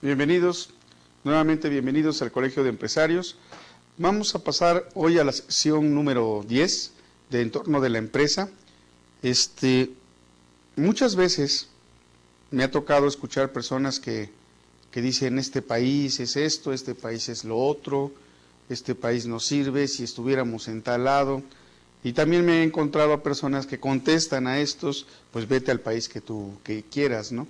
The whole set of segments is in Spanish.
Bienvenidos, nuevamente bienvenidos al Colegio de Empresarios. Vamos a pasar hoy a la sección número 10 de entorno de la empresa. Muchas veces me ha tocado escuchar personas que dicen este país es esto, este país es lo otro, este país no sirve, si estuviéramos en tal lado. Y también me he encontrado a personas que contestan a estos, pues vete al país que quieras, ¿no?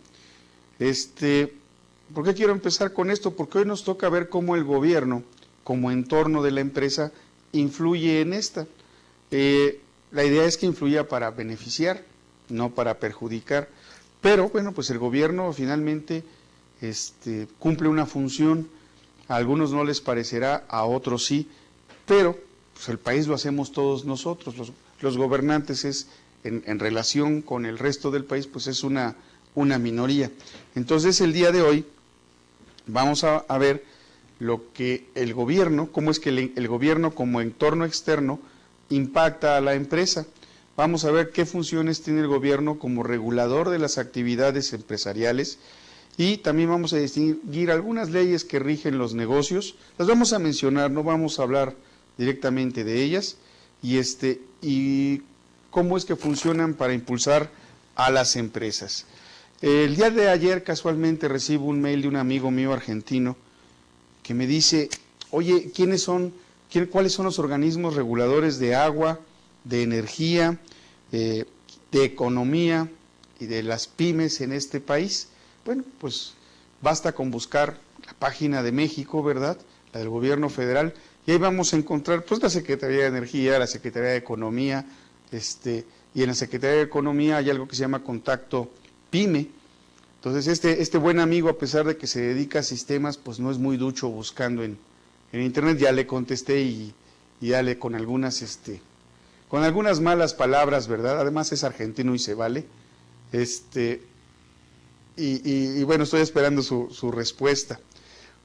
¿Por qué quiero empezar con esto? Porque hoy nos toca ver cómo el gobierno, como entorno de la empresa, influye en esta. La idea es que influya para beneficiar, no para perjudicar. Pero, bueno, pues el gobierno finalmente cumple una función. A algunos no les parecerá, a otros sí, pero pues el país lo hacemos todos nosotros. Los gobernantes es, en relación con el resto del país, pues es una minoría. Entonces, el día de hoy vamos a ver lo que el gobierno, cómo es que el gobierno como entorno externo impacta a la empresa. Vamos a ver qué funciones tiene el gobierno como regulador de las actividades empresariales y también vamos a distinguir algunas leyes que rigen los negocios. Las vamos a mencionar, no vamos a hablar directamente de ellas y cómo es que funcionan para impulsar a las empresas. El día de ayer casualmente recibo un mail de un amigo mío argentino que me dice, oye, ¿cuáles son los organismos reguladores de agua, de energía, de economía y de las pymes en este país? Bueno, pues basta con buscar la página de México, ¿verdad?, la del gobierno federal, y ahí vamos a encontrar pues la Secretaría de Energía, la Secretaría de Economía, y en la Secretaría de Economía hay algo que se llama Contacto Pyme. Entonces este buen amigo, a pesar de que se dedica a sistemas, pues no es muy ducho buscando en internet. Ya le contesté y ya con algunas malas palabras, ¿verdad? Además es argentino y se vale. Y bueno, estoy esperando su respuesta.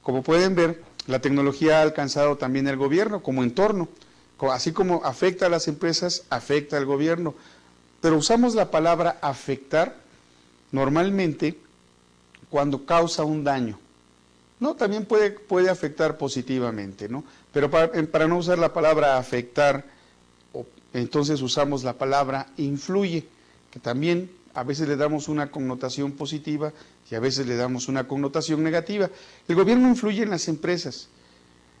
Como pueden ver, la tecnología ha alcanzado también al gobierno como entorno. Así como afecta a las empresas, afecta al gobierno. Pero usamos la palabra afectar normalmente cuando causa un daño. No, también puede afectar positivamente, ¿no? Pero para no usar la palabra afectar, entonces usamos la palabra influye, que también a veces le damos una connotación positiva y a veces le damos una connotación negativa. El gobierno influye en las empresas.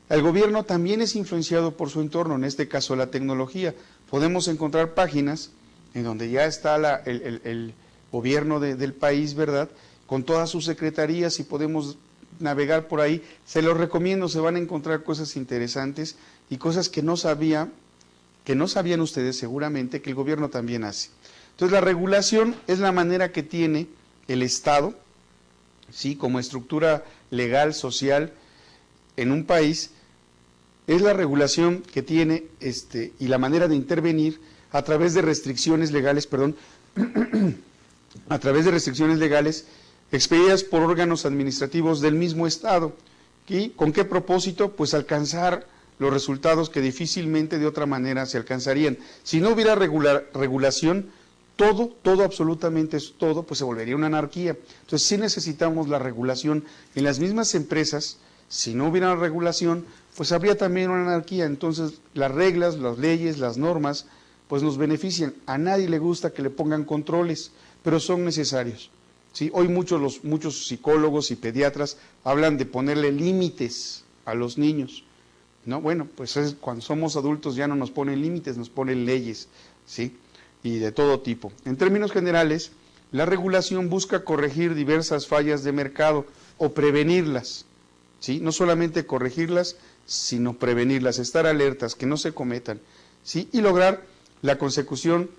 El gobierno también es influenciado por su entorno, en este caso la tecnología. Podemos encontrar páginas en donde ya está el gobierno del país, ¿verdad?, con todas sus secretarías, y podemos navegar por ahí. Se los recomiendo, se van a encontrar cosas interesantes y cosas que no sabían ustedes seguramente que el gobierno también hace. Entonces la regulación es la manera que tiene el Estado, ¿sí?, como estructura legal, social en un país, es la regulación que tiene y la manera de intervenir a través de restricciones legales, a través de restricciones legales expedidas por órganos administrativos del mismo Estado. ¿Y con qué propósito? Pues alcanzar los resultados que difícilmente de otra manera se alcanzarían. Si no hubiera regulación, todo, absolutamente todo, pues se volvería una anarquía. Entonces sí necesitamos la regulación. En las mismas empresas, si no hubiera regulación, pues habría también una anarquía. Entonces las reglas, las leyes, las normas, pues nos benefician. A nadie le gusta que le pongan controles, pero son necesarios. ¿Sí? Hoy muchos psicólogos y pediatras hablan de ponerle límites a los niños, ¿no? Bueno, pues cuando somos adultos ya no nos ponen límites, nos ponen leyes, ¿sí?, y de todo tipo. En términos generales, la regulación busca corregir diversas fallas de mercado o prevenirlas, ¿sí?, no solamente corregirlas, sino prevenirlas, estar alertas, que no se cometan, ¿sí?, y lograr la consecución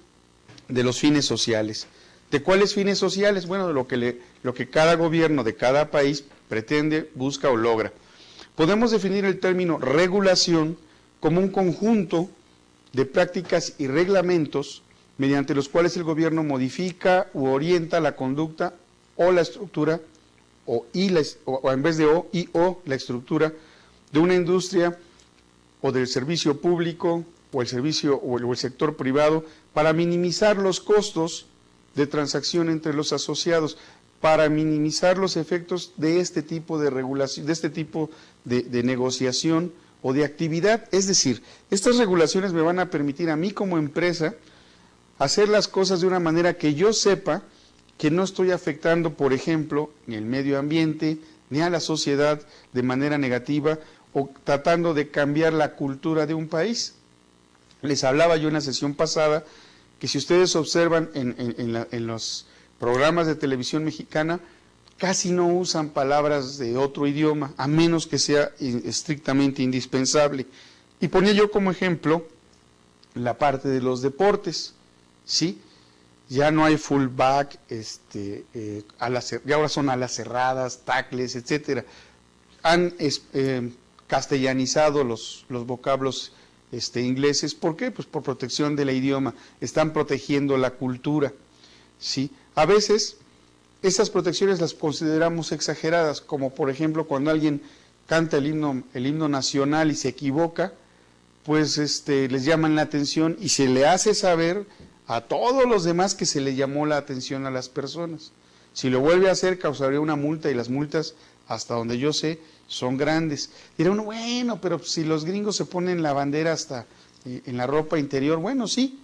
de los fines sociales. ¿De cuáles fines sociales? Bueno, de lo que cada gobierno de cada país pretende, busca o logra. Podemos definir el término regulación como un conjunto de prácticas y reglamentos mediante los cuales el gobierno modifica u orienta la conducta o la estructura, o en vez de o la estructura de una industria o del servicio público o el sector privado para minimizar los costos de transacción entre los asociados. para minimizar los efectos de este tipo de regulación, de este tipo de negociación o de actividad. Es decir, estas regulaciones me van a permitir a mí como empresa hacer las cosas de una manera que yo sepa que no estoy afectando, por ejemplo, ni el medio ambiente, ni a la sociedad de manera negativa, o tratando de cambiar la cultura de un país. Les hablaba yo en la sesión pasada que si ustedes observan en los programas de televisión mexicana, casi no usan palabras de otro idioma, a menos que sea estrictamente indispensable. Y ponía yo como ejemplo la parte de los deportes, ¿sí? Ya no hay fullback, ya ahora son alas cerradas, tackles, etcétera. Han castellanizado los vocablos ingleses. ¿Por qué? Pues por protección del idioma. Están protegiendo la cultura, ¿sí? A veces esas protecciones las consideramos exageradas, como por ejemplo cuando alguien canta el himno nacional y se equivoca, pues les llaman la atención y se le hace saber a todos los demás que se le llamó la atención a las personas. Si lo vuelve a hacer, causaría una multa, y las multas, hasta donde yo sé, son grandes. Dirá uno, bueno, pero si los gringos se ponen la bandera hasta en la ropa interior, bueno, sí,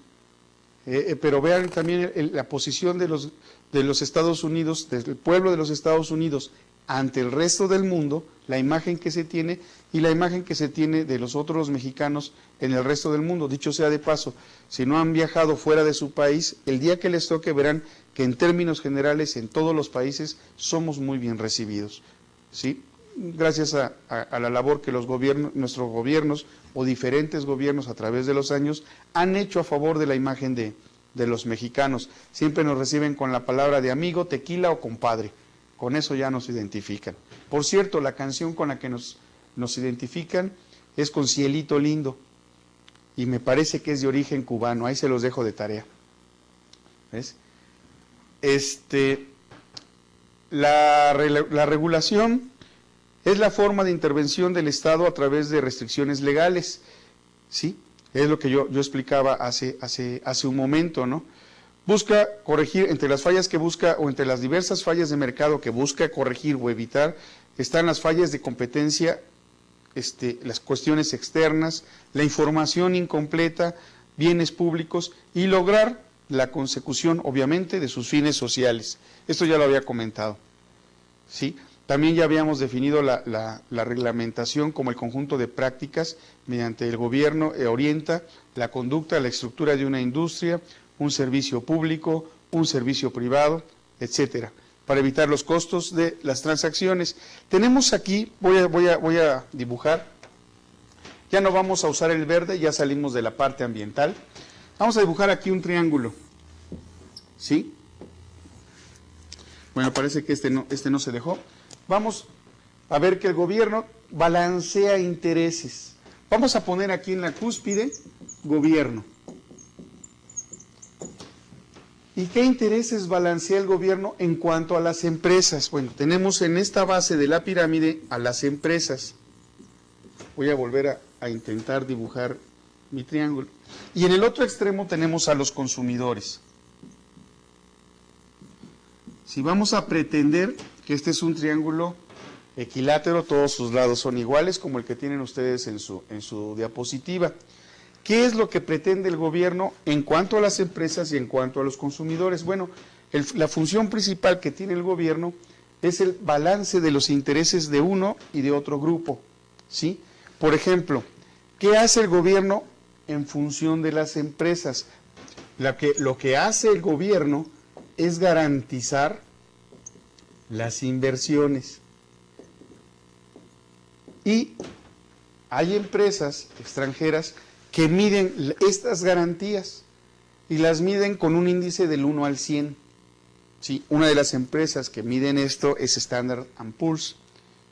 pero vean también la posición de los Estados Unidos, del pueblo de los Estados Unidos ante el resto del mundo, la imagen que se tiene y la imagen que se tiene de los otros mexicanos en el resto del mundo. Dicho sea de paso, si no han viajado fuera de su país, el día que les toque verán que en términos generales en todos los países somos muy bien recibidos, ¿sí? Gracias a la labor que nuestros gobiernos o diferentes gobiernos a través de los años han hecho a favor de la imagen de los mexicanos. Siempre nos reciben con la palabra de amigo, tequila o compadre. Con eso ya nos identifican. Por cierto, la canción con la que nos identifican es con Cielito Lindo, y me parece que es de origen cubano. Ahí se los dejo de tarea. ¿Ves? La regulación es la forma de intervención del Estado a través de restricciones legales, ¿sí? Es lo que yo explicaba hace un momento, ¿no? Busca corregir, entre las fallas que busca, o entre las diversas fallas de mercado que busca corregir o evitar, están las fallas de competencia, las cuestiones externas, la información incompleta, bienes públicos, y lograr la consecución, obviamente, de sus fines sociales. Esto ya lo había comentado, ¿sí? También ya habíamos definido la reglamentación como el conjunto de prácticas mediante el gobierno orienta la conducta, la estructura de una industria, un servicio público, un servicio privado, etcétera, para evitar los costos de las transacciones. Tenemos aquí, voy a dibujar, ya no vamos a usar el verde, ya salimos de la parte ambiental. Vamos a dibujar aquí un triángulo, ¿sí? Bueno, parece que este no se dejó. Vamos a ver que el gobierno balancea intereses. Vamos a poner aquí en la cúspide, gobierno. ¿Y qué intereses balancea el gobierno en cuanto a las empresas? Bueno, tenemos en esta base de la pirámide a las empresas. Voy a volver a intentar dibujar mi triángulo. Y en el otro extremo tenemos a los consumidores. Si vamos a pretender que este es un triángulo equilátero, todos sus lados son iguales, como el que tienen ustedes en su diapositiva. ¿Qué es lo que pretende el gobierno en cuanto a las empresas y en cuanto a los consumidores? Bueno, la función principal que tiene el gobierno es el balance de los intereses de uno y de otro grupo, ¿sí? Por ejemplo, ¿qué hace el gobierno en función de las empresas? Lo que hace el gobierno es garantizar las inversiones. Y hay empresas extranjeras que miden estas garantías y las miden con un índice del 1 al 100. ¿Sí? Una de las empresas que miden esto es Standard & Poor's,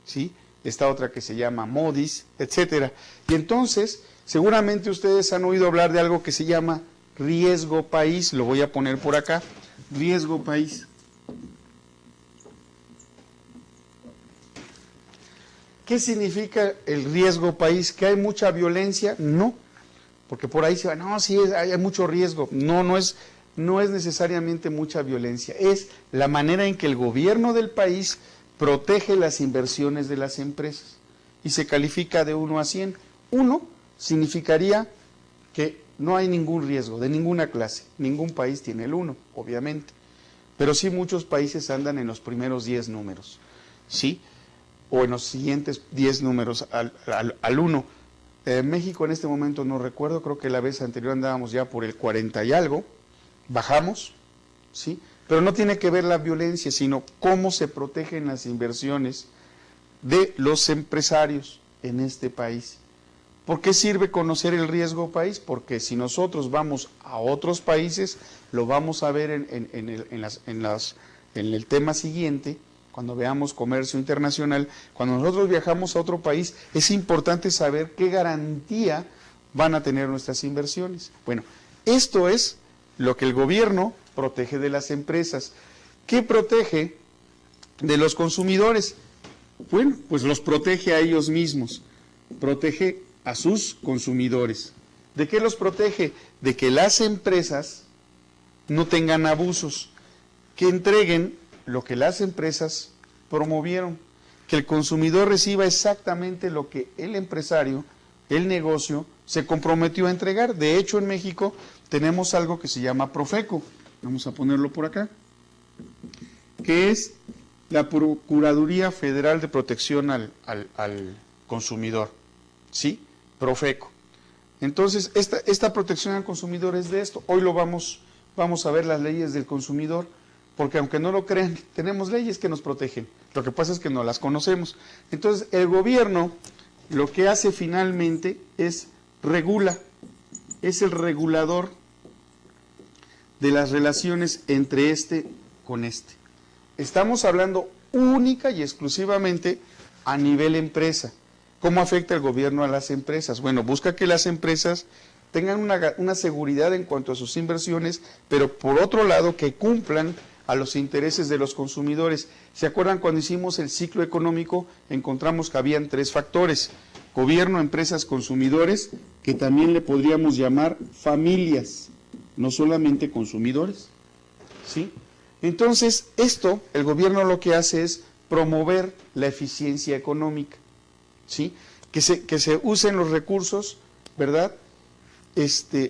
¿sí? Esta otra que se llama Moody's, etcétera. Y entonces, seguramente ustedes han oído hablar de algo que se llama riesgo país. Lo voy a poner por acá, riesgo país. ¿Qué significa el riesgo país? ¿Que hay mucha violencia? No, porque por ahí se va, no, sí, hay mucho riesgo. No es no es necesariamente mucha violencia, es la manera en que el gobierno del país protege las inversiones de las empresas y se califica de 1 a 100. 1 significaría que no hay ningún riesgo de ninguna clase, ningún país tiene el 1, obviamente, pero sí muchos países andan en los primeros 10 números, ¿sí? O en los siguientes 10 números al 1. México en este momento no recuerdo, creo que la vez anterior andábamos ya por el 40 y algo, bajamos, ¿sí? Pero no tiene que ver la violencia, sino cómo se protegen las inversiones de los empresarios en este país. ¿Por qué sirve conocer el riesgo país? Porque si nosotros vamos a otros países, lo vamos a ver en el tema siguiente, cuando veamos comercio internacional. Cuando nosotros viajamos a otro país, es importante saber qué garantía van a tener nuestras inversiones. Bueno, esto es lo que el gobierno protege de las empresas. ¿Qué protege de los consumidores? Bueno, pues los protege a ellos mismos, protege a sus consumidores. ¿De qué los protege? De que las empresas no tengan abusos, que entreguen lo que las empresas promovieron, que el consumidor reciba exactamente lo que el empresario, el negocio, se comprometió a entregar. De hecho, en México tenemos algo que se llama Profeco, vamos a ponerlo por acá, que es la Procuraduría Federal de Protección al Consumidor, ¿sí? Profeco. Entonces, esta protección al consumidor es de esto. Hoy lo vamos a ver las leyes del consumidor, porque aunque no lo crean, tenemos leyes que nos protegen. Lo que pasa es que no las conocemos. Entonces, el gobierno lo que hace finalmente es regula, es el regulador de las relaciones entre este con este. Estamos hablando única y exclusivamente a nivel empresa. ¿Cómo afecta el gobierno a las empresas? Bueno, busca que las empresas tengan una seguridad en cuanto a sus inversiones, pero por otro lado que cumplan a los intereses de los consumidores. ¿Se acuerdan cuando hicimos el ciclo económico? Encontramos que habían 3 factores: gobierno, empresas, consumidores, que también le podríamos llamar familias, no solamente consumidores, ¿sí? Entonces, el gobierno lo que hace es promover la eficiencia económica, ¿sí? Que se usen los recursos, ¿verdad?,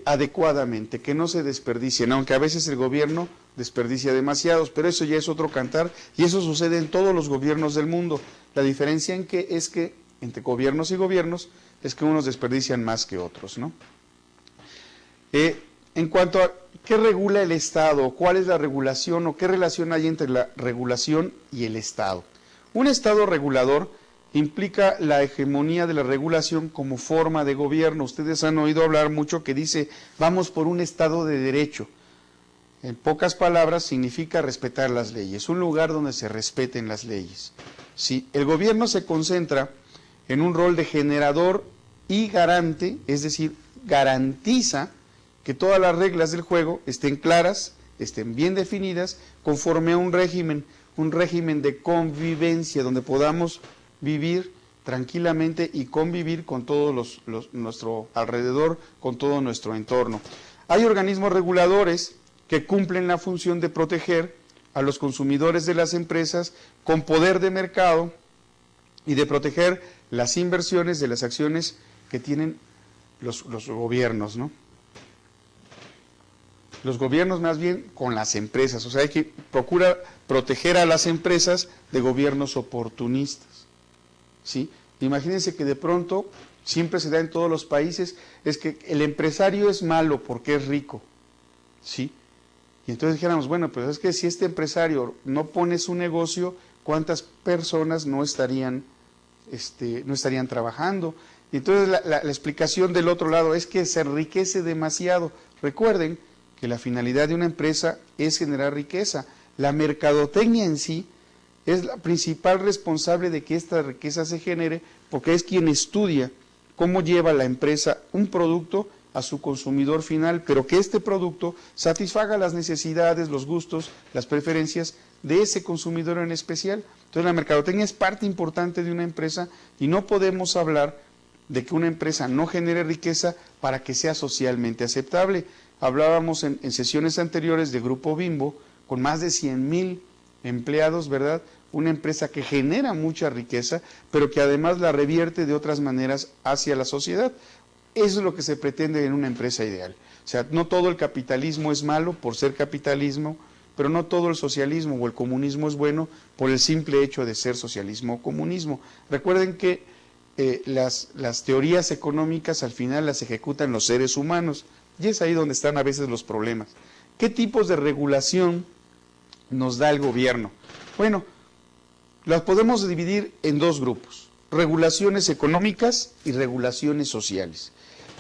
adecuadamente, que no se desperdicien, aunque a veces el gobierno desperdicia demasiados, pero eso ya es otro cantar, y eso sucede en todos los gobiernos del mundo. La diferencia es que entre gobiernos y gobiernos es que unos desperdician más que otros, ¿no? En cuanto a qué regula el Estado, cuál es la regulación o qué relación hay entre la regulación y el Estado. Un Estado regulador implica la hegemonía de la regulación como forma de gobierno. Ustedes han oído hablar mucho que dice, vamos por un Estado de derecho. En pocas palabras, significa respetar las leyes, un lugar donde se respeten las leyes. Si el gobierno se concentra en un rol de generador y garante, es decir, garantiza que todas las reglas del juego estén claras, estén bien definidas, conforme a un régimen de convivencia, donde podamos vivir tranquilamente y convivir con todo nuestro alrededor, con todo nuestro entorno. Hay organismos reguladores que cumplen la función de proteger a los consumidores de las empresas con poder de mercado y de proteger las inversiones de las acciones que tienen los gobiernos, ¿no? Los gobiernos más bien con las empresas, o sea, hay que procurar proteger a las empresas de gobiernos oportunistas, ¿sí? Imagínense que de pronto, siempre se da en todos los países, es que el empresario es malo porque es rico, ¿sí? Y entonces dijéramos, bueno, pues es que si este empresario no pone su negocio, ¿cuántas personas no estarían trabajando? Y entonces la explicación del otro lado es que se enriquece demasiado. Recuerden que la finalidad de una empresa es generar riqueza. La mercadotecnia en sí es la principal responsable de que esta riqueza se genere, porque es quien estudia cómo lleva la empresa un producto a su consumidor final, pero que este producto satisfaga las necesidades, los gustos, las preferencias de ese consumidor en especial. Entonces la mercadotecnia es parte importante de una empresa y no podemos hablar de que una empresa no genere riqueza para que sea socialmente aceptable. Hablábamos en sesiones anteriores de Grupo Bimbo, con más de 100,000 empleados, ¿verdad? Una empresa que genera mucha riqueza, pero que además la revierte de otras maneras hacia la sociedad. Eso es lo que se pretende en una empresa ideal. O sea, no todo el capitalismo es malo por ser capitalismo, pero no todo el socialismo o el comunismo es bueno por el simple hecho de ser socialismo o comunismo. Recuerden que las teorías económicas al final las ejecutan los seres humanos, y es ahí donde están a veces los problemas. ¿Qué tipos de regulación nos da el gobierno? Bueno, las podemos dividir en dos grupos: regulaciones económicas y regulaciones sociales.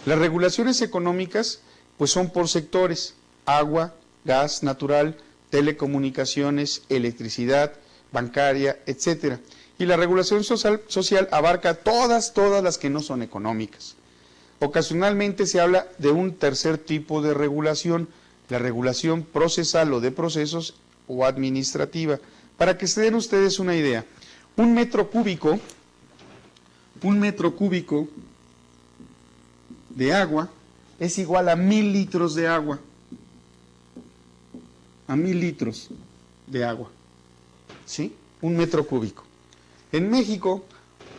Las regulaciones económicas pues son por sectores: agua, gas natural, telecomunicaciones, electricidad, bancaria, etcétera. Y la regulación social abarca todas las que no son económicas. Ocasionalmente se habla de un tercer tipo de regulación, la regulación procesal o de procesos o administrativa. Para que se den ustedes una idea, un metro cúbico de agua es igual a 1,000 litros de agua. A 1,000 litros de agua. ¿Sí? Un metro cúbico. En México,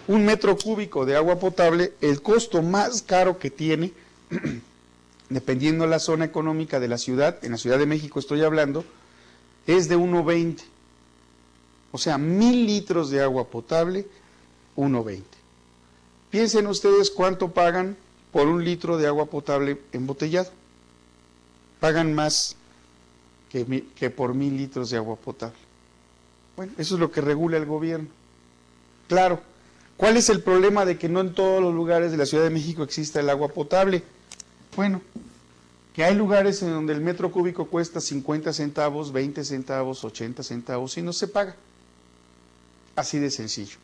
un metro cúbico de agua potable, el costo más caro que tiene, dependiendo de la zona económica de la ciudad, en la Ciudad de México estoy hablando, es de 1.20. O sea, 1,000 litros de agua potable, 1.20. Piensen ustedes cuánto pagan por un litro de agua potable embotellado. Pagan más que por 1,000 litros de agua potable. Bueno, eso es lo que regula el gobierno. Claro, ¿cuál es el problema de que no en todos los lugares de la Ciudad de México exista el agua potable? Bueno, que hay lugares en donde el metro cúbico cuesta 50 centavos, 20 centavos, 80 centavos y no se paga. Así de sencillo.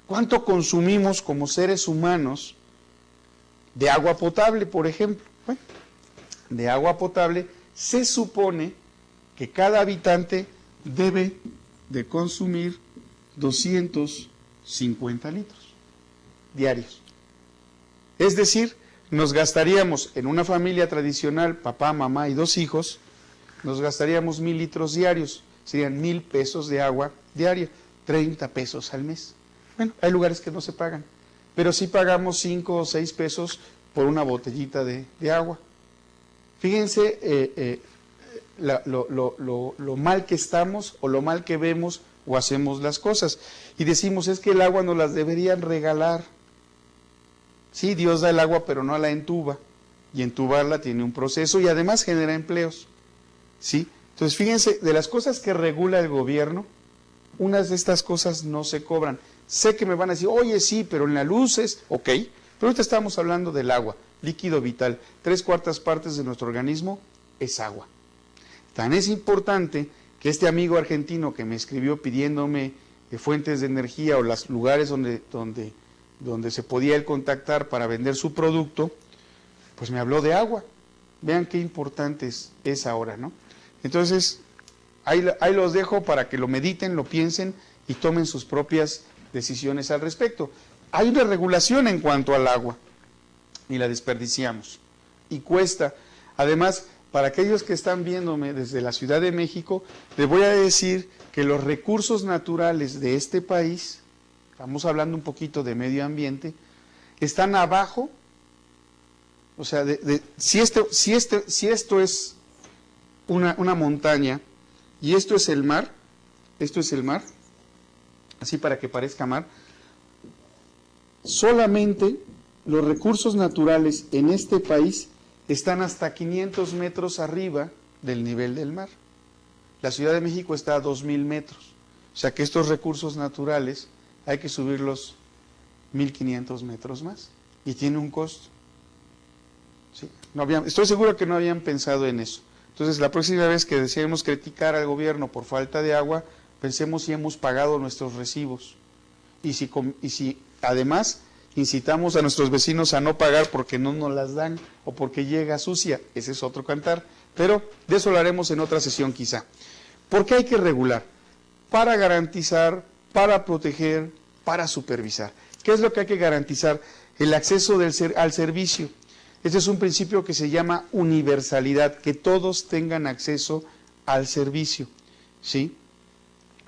¿Cuánto consumimos como seres humanos de agua potable, por ejemplo? Bueno, de agua potable se supone que cada habitante debe de consumir 250 litros diarios. Es decir, nos gastaríamos en una familia tradicional, papá, mamá y 2 hijos, nos gastaríamos 1,000 litros diarios, serían 1,000 pesos de agua diaria, 30 pesos al mes. Bueno, hay lugares que no se pagan, pero sí pagamos 5 o 6 pesos por una botellita de agua. Fíjense lo mal que estamos o lo mal que vemos o hacemos las cosas. Y decimos, es que el agua nos las deberían regalar. Sí, Dios da el agua, pero no la entuba. Y entubarla tiene un proceso y además genera empleos. ¿Sí? Entonces, fíjense, de las cosas que regula el gobierno, unas de estas cosas no se cobran. Sé que me van a decir, oye, sí, pero en la luz es, ok, pero ahorita estamos hablando del agua, líquido vital. 3/4 partes de nuestro organismo es agua. Tan es importante que este amigo argentino que me escribió pidiéndome fuentes de energía o los lugares donde se podía él contactar para vender su producto, pues me habló de agua. Vean qué importante es ahora, ¿no? Entonces, ahí los dejo para que lo mediten, lo piensen y tomen sus propias decisiones al respecto. Hay una regulación en cuanto al agua y la desperdiciamos y cuesta. Además, para aquellos que están viéndome desde la Ciudad de México, les voy a decir que los recursos naturales de este país, estamos hablando un poquito de medio ambiente, están abajo. O sea, si esto es una montaña y esto es el mar, así para que parezca mar, solamente los recursos naturales en este país están hasta 500 metros arriba del nivel del mar. La Ciudad de México está a 2,000 metros. O sea que estos recursos naturales hay que subirlos 1,500 metros más. Y tiene un costo. ¿Sí? Estoy seguro que no habían pensado en eso. Entonces, la próxima vez que deseemos criticar al gobierno por falta de agua, pensemos si hemos pagado nuestros recibos. Y si además incitamos a nuestros vecinos a no pagar porque no nos las dan o porque llega sucia, ese es otro cantar, pero de eso lo haremos en otra sesión quizá. ¿Por qué hay que regular? Para garantizar, para proteger, para supervisar. ¿Qué es lo que hay que garantizar? El acceso al servicio. Este es un principio que se llama universalidad, que todos tengan acceso al servicio, ¿sí?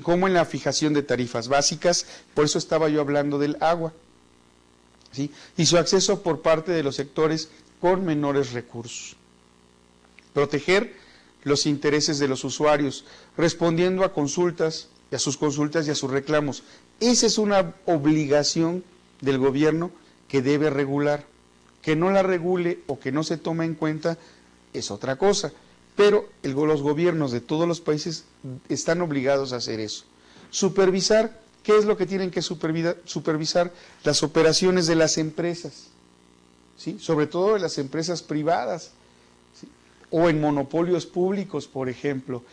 Como en la fijación de tarifas básicas, por eso estaba yo hablando del agua, ¿sí? Y su acceso por parte de los sectores con menores recursos. Proteger los intereses de los usuarios, respondiendo a consultas y a sus reclamos. Esa es una obligación del gobierno que debe regular. Que no la regule o que no se tome en cuenta es otra cosa, pero los gobiernos de todos los países están obligados a hacer eso. Supervisar, ¿qué es lo que tienen que supervisar? Las operaciones de las empresas, ¿sí? Sobre todo de las empresas privadas, ¿sí? O en monopolios públicos, por ejemplo.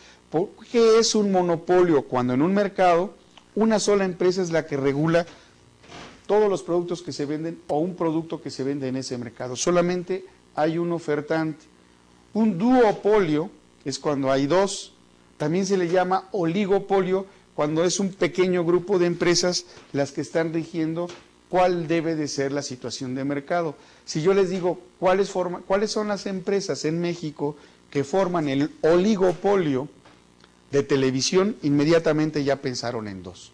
¿Qué es un monopolio? Cuando en un mercado una sola empresa es la que regula todos los productos que se venden o un producto que se vende en ese mercado. Solamente hay un ofertante. Un duopolio es cuando hay dos. También se le llama oligopolio cuando es un pequeño grupo de empresas las que están rigiendo cuál debe de ser la situación de mercado. Si yo les digo cuáles son las empresas en México que forman el oligopolio de televisión, inmediatamente ya pensaron en dos.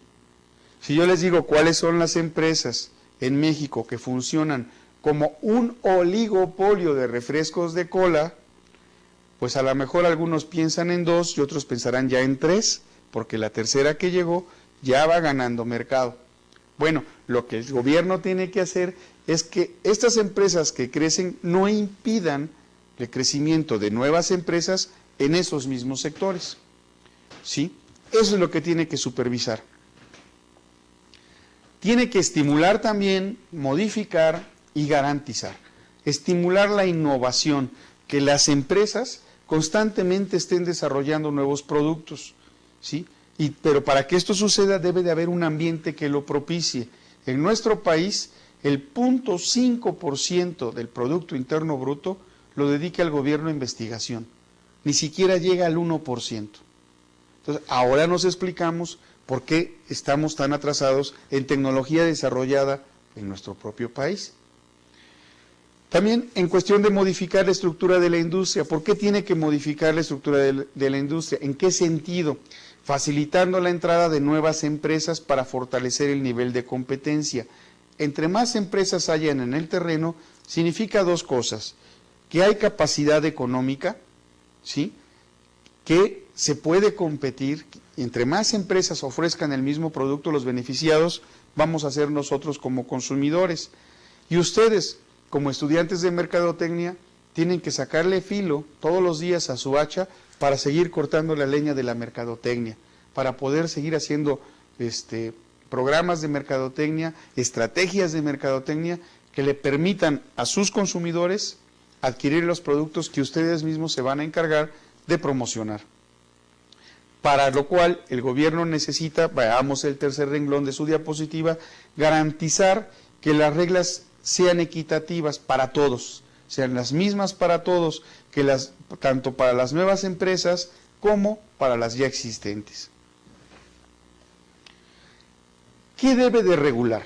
Si yo les digo cuáles son las empresas en México que funcionan como un oligopolio de refrescos de cola, pues a lo mejor algunos piensan en dos y otros pensarán ya en tres, porque la tercera que llegó ya va ganando mercado. Bueno, lo que el gobierno tiene que hacer es que estas empresas que crecen no impidan el crecimiento de nuevas empresas en esos mismos sectores, ¿sí? Eso es lo que tiene que supervisar. Tiene que estimular también, modificar y garantizar. Estimular la innovación, que las empresas constantemente estén desarrollando nuevos productos, ¿sí? Pero para que esto suceda debe de haber un ambiente que lo propicie. En nuestro país, el 0.5% del Producto Interno Bruto lo dedica el gobierno a investigación. Ni siquiera llega al 1%. Entonces, ahora nos explicamos por qué estamos tan atrasados en tecnología desarrollada en nuestro propio país. También en cuestión de modificar la estructura de la industria. ¿Por qué tiene que modificar la estructura de la industria? ¿En qué sentido? Facilitando la entrada de nuevas empresas para fortalecer el nivel de competencia. Entre más empresas hayan en el terreno, significa dos cosas. Que hay capacidad económica, ¿sí? Que se puede competir. Entre más empresas ofrezcan el mismo producto, los beneficiados vamos a ser nosotros como consumidores. Y ustedes, como estudiantes de mercadotecnia, tienen que sacarle filo todos los días a su hacha para seguir cortando la leña de la mercadotecnia, para poder seguir haciendo programas de mercadotecnia, estrategias de mercadotecnia que le permitan a sus consumidores adquirir los productos que ustedes mismos se van a encargar de promocionar. Para lo cual el gobierno necesita, veamos el tercer renglón de su diapositiva, garantizar que las reglas sean equitativas para todos, sean las mismas para todos, tanto para las nuevas empresas como para las ya existentes. ¿Qué debe de regular?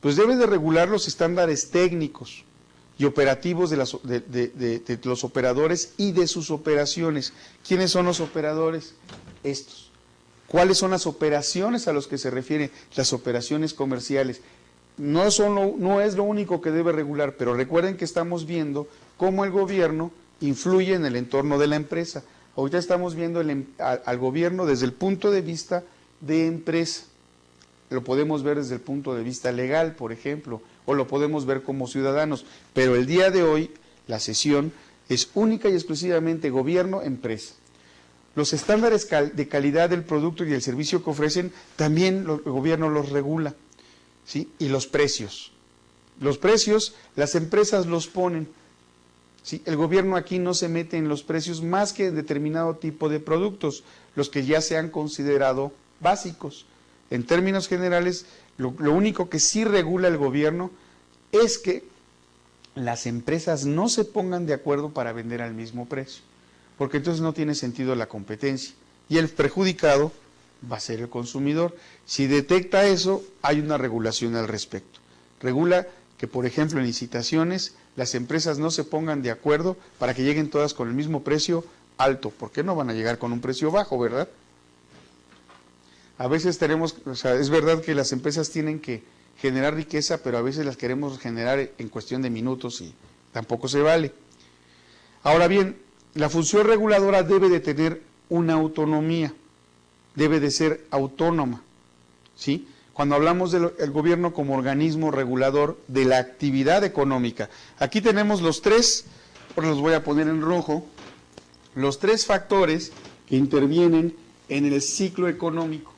Pues debe de regular los estándares técnicos y operativos de los operadores y de sus operaciones. ¿Quiénes son los operadores? Estos. ¿Cuáles son las operaciones a las que se refieren? Las operaciones comerciales. No es lo único que debe regular, pero recuerden que estamos viendo cómo el gobierno influye en el entorno de la empresa. Ahorita estamos viendo al gobierno desde el punto de vista de empresa. Lo podemos ver desde el punto de vista legal, por ejemplo, o lo podemos ver como ciudadanos. Pero el día de hoy, la sesión es única y exclusivamente gobierno-empresa. Los estándares de calidad del producto y del servicio que ofrecen, también el gobierno los regula, ¿sí? Y los precios. Los precios, las empresas los ponen, ¿sí? El gobierno aquí no se mete en los precios más que en determinado tipo de productos, los que ya se han considerado básicos. En términos generales, lo único que sí regula el gobierno es que las empresas no se pongan de acuerdo para vender al mismo precio, porque entonces no tiene sentido la competencia y el perjudicado va a ser el consumidor. Si detecta eso, hay una regulación al respecto. Regula que, por ejemplo, en licitaciones, las empresas no se pongan de acuerdo para que lleguen todas con el mismo precio alto. ¿Por qué no van a llegar con un precio bajo, verdad? A veces es verdad que las empresas tienen que generar riqueza, pero a veces las queremos generar en cuestión de minutos y tampoco se vale. Ahora bien, la función reguladora debe de tener una autonomía, debe de ser autónoma, ¿sí? Cuando hablamos del gobierno como organismo regulador de la actividad económica, aquí tenemos los tres, ahora los voy a poner en rojo, los tres factores que intervienen en el ciclo económico,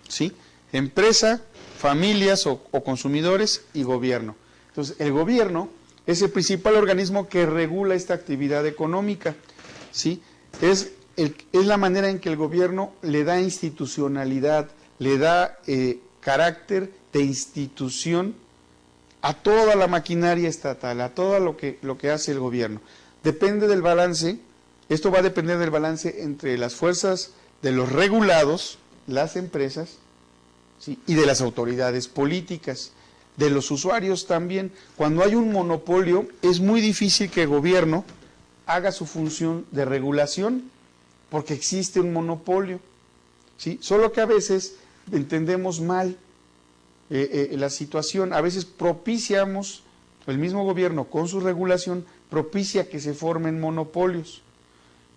¿sí? Empresa, familias o consumidores y gobierno. Entonces, el gobierno es el principal organismo que regula esta actividad económica, ¿sí? Es la manera en que el gobierno le da institucionalidad, le da carácter de institución a toda la maquinaria estatal, a todo lo que hace el gobierno. Depende del balance, esto va a depender del balance entre las fuerzas de los regulados, las empresas, ¿sí? Y de las autoridades políticas, de los usuarios también. Cuando hay un monopolio, es muy difícil que el gobierno haga su función de regulación, porque existe un monopolio, ¿sí? Solo que a veces entendemos mal la situación, a veces propiciamos, el mismo gobierno con su regulación propicia que se formen monopolios.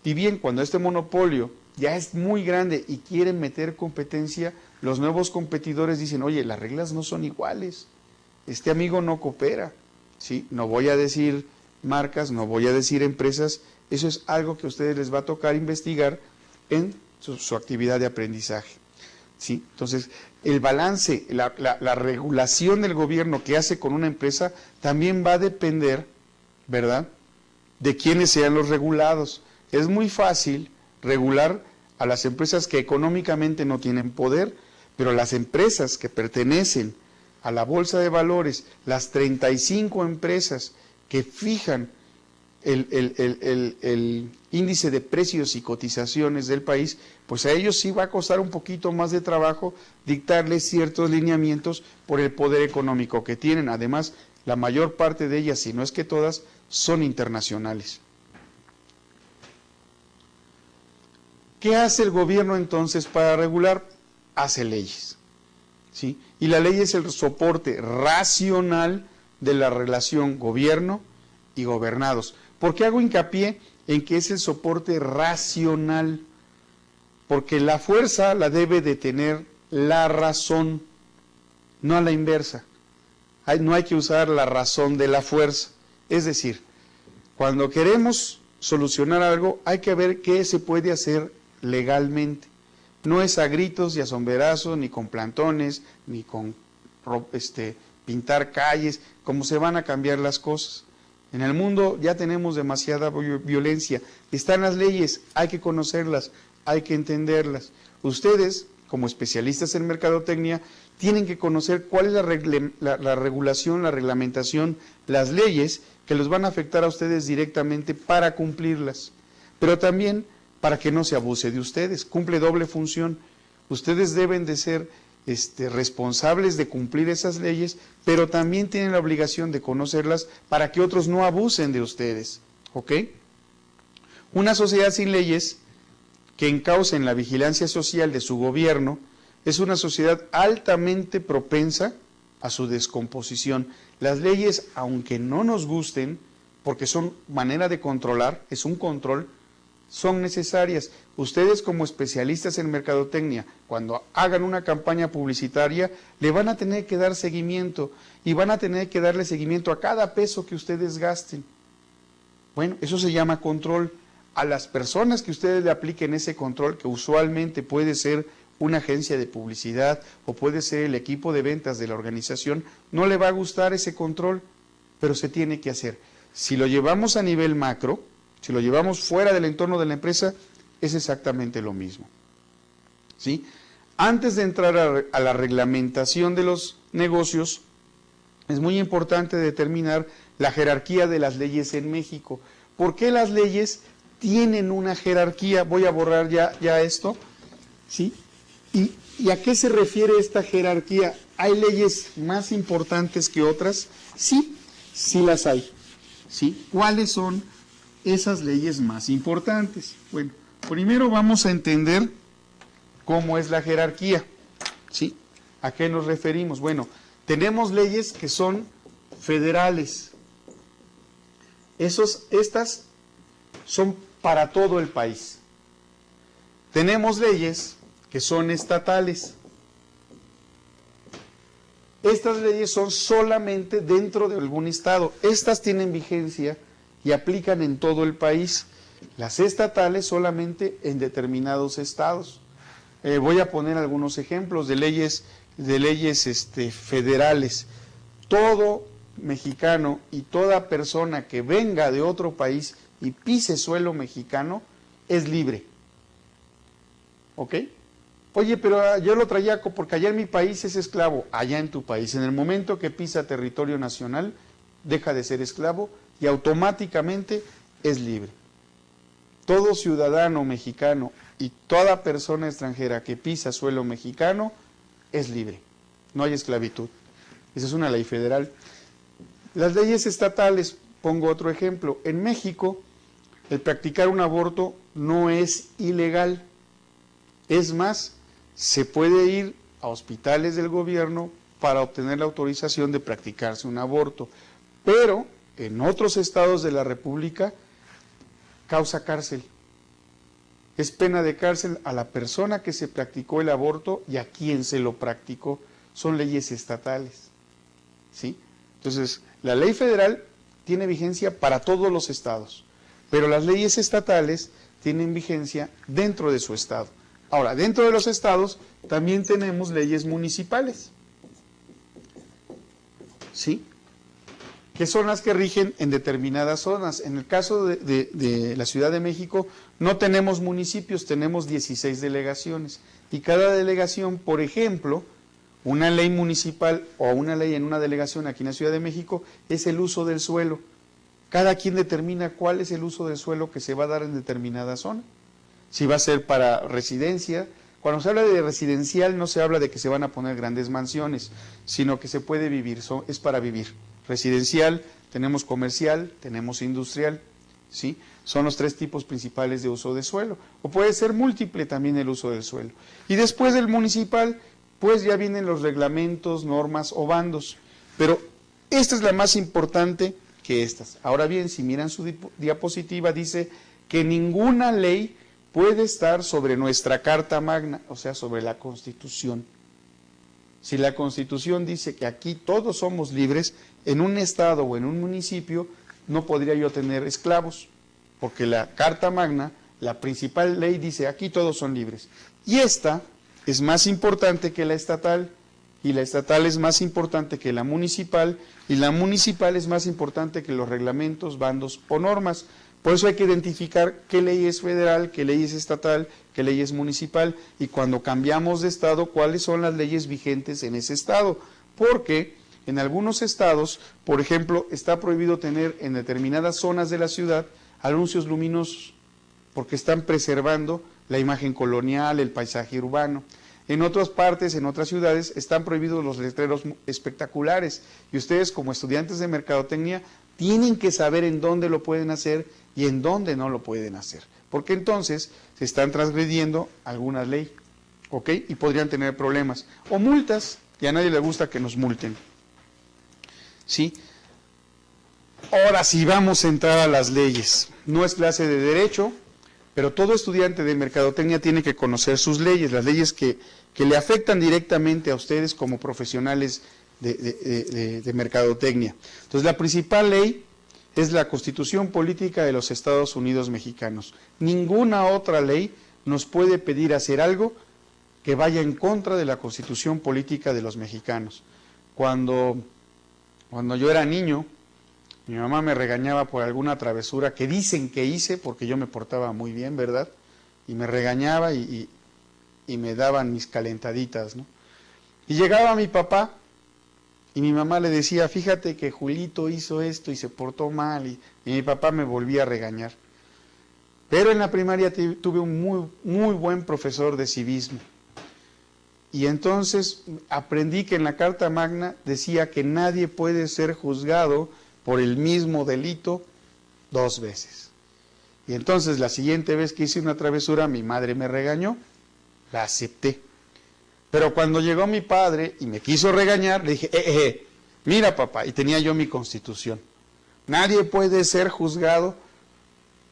Y bien, cuando este monopolio ya es muy grande y quieren meter competencia, los nuevos competidores dicen, oye, las reglas no son iguales, este amigo no coopera, ¿sí? No voy a decir marcas, no voy a decir empresas, eso es algo que a ustedes les va a tocar investigar en su actividad de aprendizaje, ¿sí? Entonces, el balance, la regulación del gobierno que hace con una empresa también va a depender, ¿verdad?, de quiénes sean los regulados. Es muy fácil regular a las empresas que económicamente no tienen poder, pero las empresas que pertenecen a la bolsa de valores, las 35 empresas que fijan el índice de precios y cotizaciones del país, pues a ellos sí va a costar un poquito más de trabajo dictarles ciertos lineamientos por el poder económico que tienen. Además, la mayor parte de ellas, si no es que todas, son internacionales. ¿Qué hace el gobierno entonces para regular? Hace leyes, ¿sí? Y la ley es el soporte racional de la relación gobierno y gobernados. ¿Por qué hago hincapié en que es el soporte racional? Porque la fuerza la debe de tener la razón, no a la inversa. No hay que usar la razón de la fuerza. Es decir, cuando queremos solucionar algo, hay que ver qué se puede hacer legalmente. No es a gritos y a somberazos, ni con plantones, ni con pintar calles, como se van a cambiar las cosas. En el mundo ya tenemos demasiada violencia. Están las leyes, hay que conocerlas, hay que entenderlas. Ustedes, como especialistas en mercadotecnia, tienen que conocer cuál es la regulación, la reglamentación, las leyes que los van a afectar a ustedes directamente para cumplirlas. Pero también para que no se abuse de ustedes. Cumple doble función. Ustedes deben de ser responsables de cumplir esas leyes, pero también tienen la obligación de conocerlas para que otros no abusen de ustedes, ¿ok? Una sociedad sin leyes que encaucen la vigilancia social de su gobierno es una sociedad altamente propensa a su descomposición. Las leyes, aunque no nos gusten, porque son manera de controlar, es un control, son necesarias. Ustedes como especialistas en mercadotecnia, cuando hagan una campaña publicitaria, le van a tener que dar seguimiento y van a tener que darle seguimiento a cada peso que ustedes gasten. Bueno, eso se llama control. A las personas que ustedes le apliquen ese control, que usualmente puede ser una agencia de publicidad o puede ser el equipo de ventas de la organización, no le va a gustar ese control, pero se tiene que hacer. Si lo llevamos a nivel macro, si lo llevamos fuera del entorno de la empresa, es exactamente lo mismo, ¿sí? Antes de entrar a la reglamentación de los negocios, es muy importante determinar la jerarquía de las leyes en México. ¿Por qué las leyes tienen una jerarquía? Voy a borrar ya esto, ¿sí? ¿Y a qué se refiere esta jerarquía? ¿Hay leyes más importantes que otras? Sí, sí las hay. ¿Sí? ¿Cuáles son esas leyes más importantes? Bueno, primero vamos a entender cómo es la jerarquía. ¿Sí? ¿A qué nos referimos? Bueno, tenemos leyes que son federales. Estas son para todo el país. Tenemos leyes que son estatales. Estas leyes son solamente dentro de algún estado. Estas tienen vigencia y aplican en todo el país. Las estatales solamente en determinados estados. Voy a poner algunos ejemplos de leyes federales. Todo mexicano y toda persona que venga de otro país y pise suelo mexicano es libre. ¿Ok? Oye, pero yo lo traía porque allá en mi país es esclavo. Allá en tu país, en el momento que pisa territorio nacional, deja de ser esclavo y automáticamente es libre. Todo ciudadano mexicano y toda persona extranjera que pisa suelo mexicano es libre. No hay esclavitud. Esa es una ley federal. Las leyes estatales, pongo otro ejemplo. En México, el practicar un aborto no es ilegal. Es más, se puede ir a hospitales del gobierno para obtener la autorización de practicarse un aborto. Pero en otros estados de la República causa cárcel. Es pena de cárcel a la persona que se practicó el aborto y a quien se lo practicó. Son leyes estatales. ¿Sí? Entonces, la ley federal tiene vigencia para todos los estados, pero las leyes estatales tienen vigencia dentro de su estado. Ahora, dentro de los estados también tenemos leyes municipales. ¿Sí? Que son las que rigen en determinadas zonas. En el caso de la Ciudad de México no tenemos municipios, tenemos 16 delegaciones. Y cada delegación, por ejemplo, una ley municipal o una ley en una delegación aquí en la Ciudad de México es el uso del suelo. Cada quien determina cuál es el uso del suelo que se va a dar en determinada zona. Si va a ser para residencia. Cuando se habla de residencial no se habla de que se van a poner grandes mansiones, sino que se puede vivir, es para vivir. Residencial, tenemos comercial, tenemos industrial, ¿sí? Son los tres tipos principales de uso de suelo. O puede ser múltiple también el uso del suelo. Y después del municipal, pues ya vienen los reglamentos, normas o bandos. Pero esta es la más importante que estas. Ahora bien, si miran su diapositiva, dice que ninguna ley puede estar sobre nuestra Carta Magna, o sea, sobre la Constitución. Si la Constitución dice que aquí todos somos libres, en un estado o en un municipio no podría yo tener esclavos, porque la Carta Magna, la principal ley dice aquí todos son libres. Y esta es más importante que la estatal, y la estatal es más importante que la municipal, y la municipal es más importante que los reglamentos, bandos o normas. Por eso hay que identificar qué ley es federal, qué ley es estatal, qué ley es municipal, y cuando cambiamos de estado, cuáles son las leyes vigentes en ese estado. Porque en algunos estados, por ejemplo, está prohibido tener en determinadas zonas de la ciudad anuncios luminosos, porque están preservando la imagen colonial, el paisaje urbano. En otras partes, en otras ciudades, están prohibidos los letreros espectaculares, y ustedes como estudiantes de mercadotecnia tienen que saber en dónde lo pueden hacer y en dónde no lo pueden hacer, porque entonces se están transgrediendo alguna ley, ¿ok? Y podrían tener problemas, o multas, y a nadie le gusta que nos multen, ¿sí? Ahora sí vamos a entrar a las leyes. No es clase de derecho, pero todo estudiante de mercadotecnia tiene que conocer sus leyes, las leyes que le afectan directamente a ustedes como profesionales de mercadotecnia. Entonces, la principal ley es la Constitución Política de los Estados Unidos Mexicanos. Ninguna otra ley nos puede pedir hacer algo que vaya en contra de la Constitución Política de los mexicanos. Cuando yo era niño, mi mamá me regañaba por alguna travesura que dicen que hice, porque yo me portaba muy bien, ¿verdad? Y me regañaba y me daban mis calentaditas, ¿no? Y llegaba mi papá y mi mamá le decía, fíjate que Julito hizo esto y se portó mal, y mi papá me volvía a regañar. Pero en la primaria tuve un muy buen profesor de civismo. Y entonces aprendí que en la Carta Magna decía que nadie puede ser juzgado por el mismo delito 2 veces. Y entonces la siguiente vez que hice una travesura, mi madre me regañó, la acepté. Pero cuando llegó mi padre y me quiso regañar, le dije, mira papá, y tenía yo mi Constitución, nadie puede ser juzgado.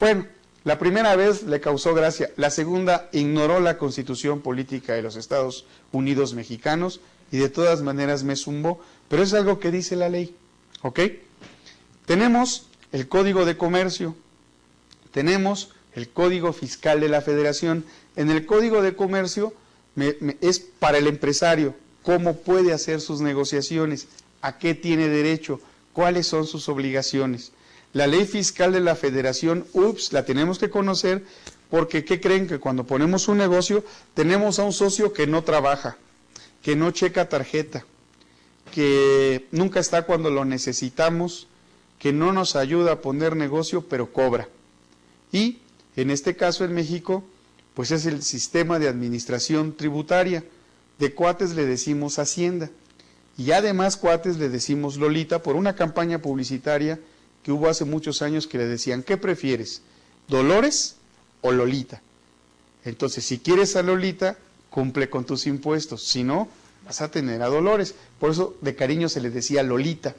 Bueno, la primera vez le causó gracia, la segunda ignoró la Constitución política de los Estados Unidos mexicanos y de todas maneras me zumbó, pero es algo que dice la ley, ¿ok? Tenemos el Código de Comercio, tenemos el Código Fiscal de la Federación. En el Código de Comercio es para el empresario, cómo puede hacer sus negociaciones, a qué tiene derecho, cuáles son sus obligaciones. La Ley Fiscal de la Federación, la tenemos que conocer porque, ¿qué creen? Que cuando ponemos un negocio, tenemos a un socio que no trabaja, que no checa tarjeta, que nunca está cuando lo necesitamos, que no nos ayuda a poner negocio, pero cobra. Y, en este caso en México, pues es el sistema de administración tributaria. De cuates le decimos Hacienda. Y además cuates le decimos Lolita por una campaña publicitaria que hubo hace muchos años que le decían, ¿qué prefieres? ¿Dolores o Lolita? Entonces, si quieres a Lolita, cumple con tus impuestos, si no, vas a tener a Dolores. Por eso de cariño se le decía Lolita.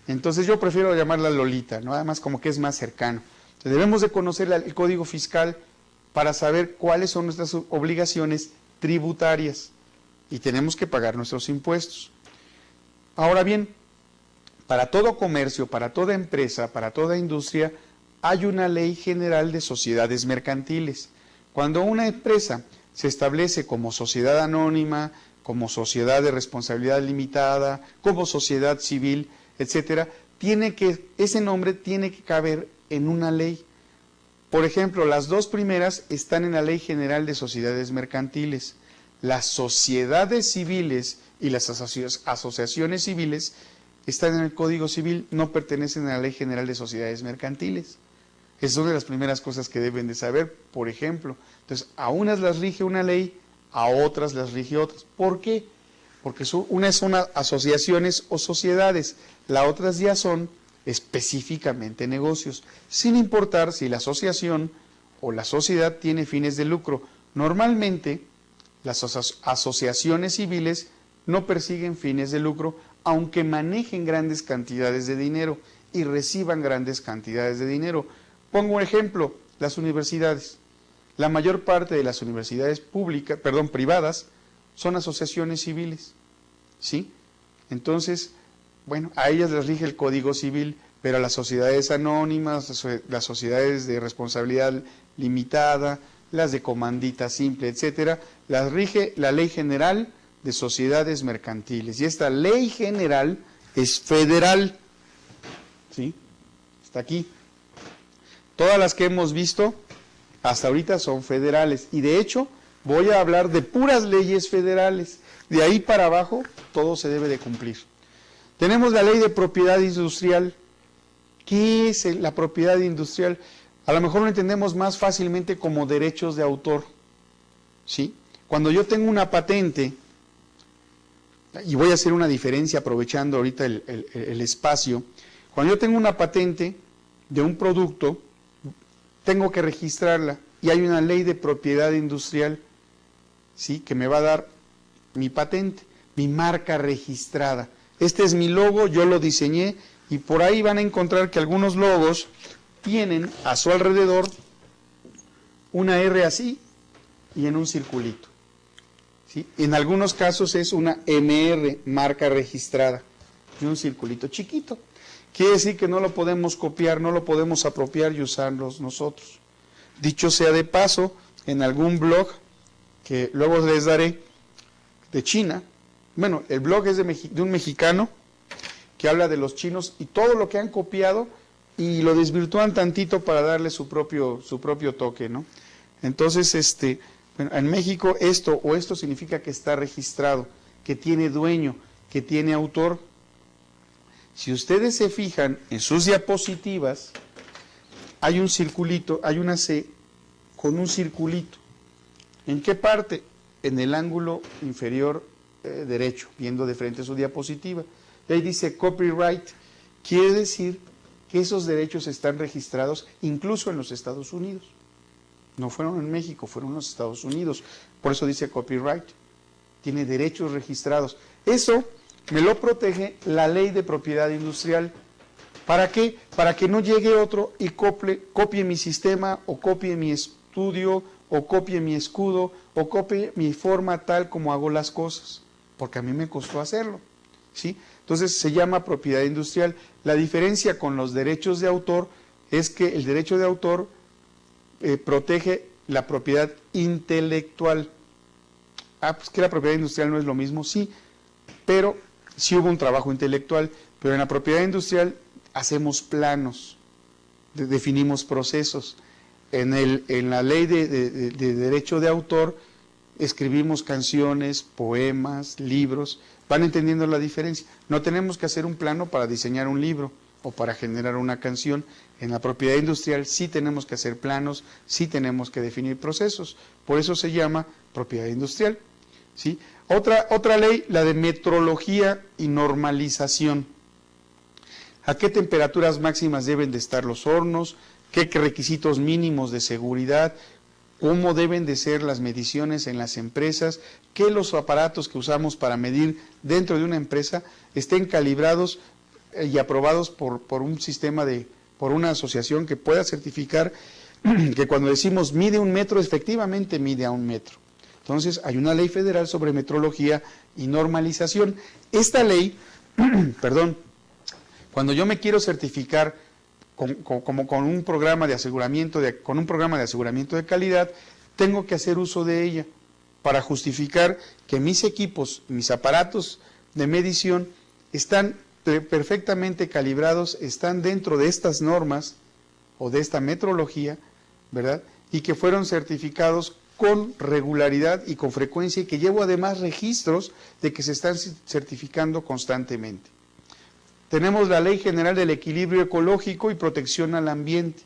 Entonces yo prefiero llamarla Lolita, ¿no? Además como que es más cercano. Entonces, debemos de conocer el Código Fiscal para saber cuáles son nuestras obligaciones tributarias y tenemos que pagar nuestros impuestos. Ahora bien, para todo comercio, para toda empresa, para toda industria, hay una ley general de sociedades mercantiles. Cuando una empresa se establece como sociedad anónima, como sociedad de responsabilidad limitada, como sociedad civil, etcétera, ese nombre tiene que caber en una ley. Por ejemplo, las 2 primeras están en la Ley General de Sociedades Mercantiles. Las sociedades civiles y las asociaciones civiles están en el Código Civil, no pertenecen a la Ley General de Sociedades Mercantiles. Esas son de las primeras cosas que deben de saber, por ejemplo. Entonces, a unas las rige una ley, a otras las rige otras. ¿Por qué? Porque unas son asociaciones o sociedades, las otras ya son específicamente negocios, sin importar si la asociación o la sociedad tiene fines de lucro. Normalmente, las asociaciones civiles no persiguen fines de lucro, aunque manejen grandes cantidades de dinero y reciban grandes cantidades de dinero. Pongo un ejemplo, las universidades. La mayor parte de las universidades privadas son asociaciones civiles, ¿sí? Entonces, bueno, a ellas les rige el Código Civil, pero a las sociedades anónimas, las sociedades de responsabilidad limitada, las de comandita simple, etcétera, las rige la Ley General de Sociedades Mercantiles. Y esta Ley General es federal, ¿sí? Está aquí. Todas las que hemos visto hasta ahorita son federales. Y de hecho, voy a hablar de puras leyes federales. De ahí para abajo, todo se debe de cumplir. Tenemos la Ley de Propiedad Industrial. ¿Qué es la propiedad industrial? A lo mejor lo entendemos más fácilmente como derechos de autor, ¿sí? Cuando yo tengo una patente, y voy a hacer una diferencia aprovechando ahorita el espacio, cuando yo tengo una patente de un producto, tengo que registrarla, y hay una ley de propiedad industrial, ¿sí? Que me va a dar mi patente, mi marca registrada. Este es mi logo, yo lo diseñé, y por ahí van a encontrar que algunos logos tienen a su alrededor una R así y en un circulito, ¿sí? En algunos casos es una MR, marca registrada, y un circulito chiquito. Quiere decir que no lo podemos copiar, no lo podemos apropiar y usarlos nosotros. Dicho sea de paso, en algún blog que luego les daré de China, bueno, el blog es de un mexicano que habla de los chinos y todo lo que han copiado y lo desvirtúan tantito para darle su propio toque, ¿no? Entonces, bueno, en México esto significa que está registrado, que tiene dueño, que tiene autor. Si ustedes se fijan en sus diapositivas, hay un circulito, hay una C con un circulito. ¿En qué parte? en el ángulo inferior derecho, viendo de frente su diapositiva. Y ahí dice copyright, quiere decir que esos derechos están registrados incluso en los Estados Unidos. No fueron en México, fueron en los Estados Unidos. Por eso dice copyright. Tiene derechos registrados. Eso me lo protege la ley de propiedad industrial. ¿Para qué? Para que no llegue otro y copie mi sistema, o copie mi estudio, o copie mi escudo, o copie mi forma tal como hago las cosas. Porque a mí me costó hacerlo, ¿sí? Entonces se llama propiedad industrial. La diferencia con los derechos de autor es que el derecho de autor protege la propiedad intelectual. Pues que la propiedad industrial no es lo mismo, sí, pero sí hubo un trabajo intelectual, pero en la propiedad industrial hacemos planos, definimos procesos. En la ley de derecho de autor escribimos canciones, poemas, libros. ¿Van entendiendo la diferencia? No tenemos que hacer un plano para diseñar un libro o para generar una canción. En la propiedad industrial sí tenemos que hacer planos, sí tenemos que definir procesos. Por eso se llama propiedad industrial, ¿sí? Otra ley, la de metrología y normalización. ¿A qué temperaturas máximas deben de estar los hornos? ¿Qué requisitos mínimos de seguridad? ¿Cómo deben de ser las mediciones en las empresas? Que los aparatos que usamos para medir dentro de una empresa estén calibrados y aprobados por un sistema por una asociación que pueda certificar que cuando decimos mide 1 metro, efectivamente mide a 1 metro. Entonces hay una ley federal sobre metrología y normalización. Esta ley, perdón, cuando yo me quiero certificar como con un programa de aseguramiento de calidad, tengo que hacer uso de ella para justificar que mis equipos, mis aparatos de medición están perfectamente calibrados, están dentro de estas normas o de esta metrología, ¿verdad? Y que fueron certificados con regularidad y con frecuencia, y que llevo además registros de que se están certificando constantemente. Tenemos la Ley General del Equilibrio Ecológico y Protección al Ambiente,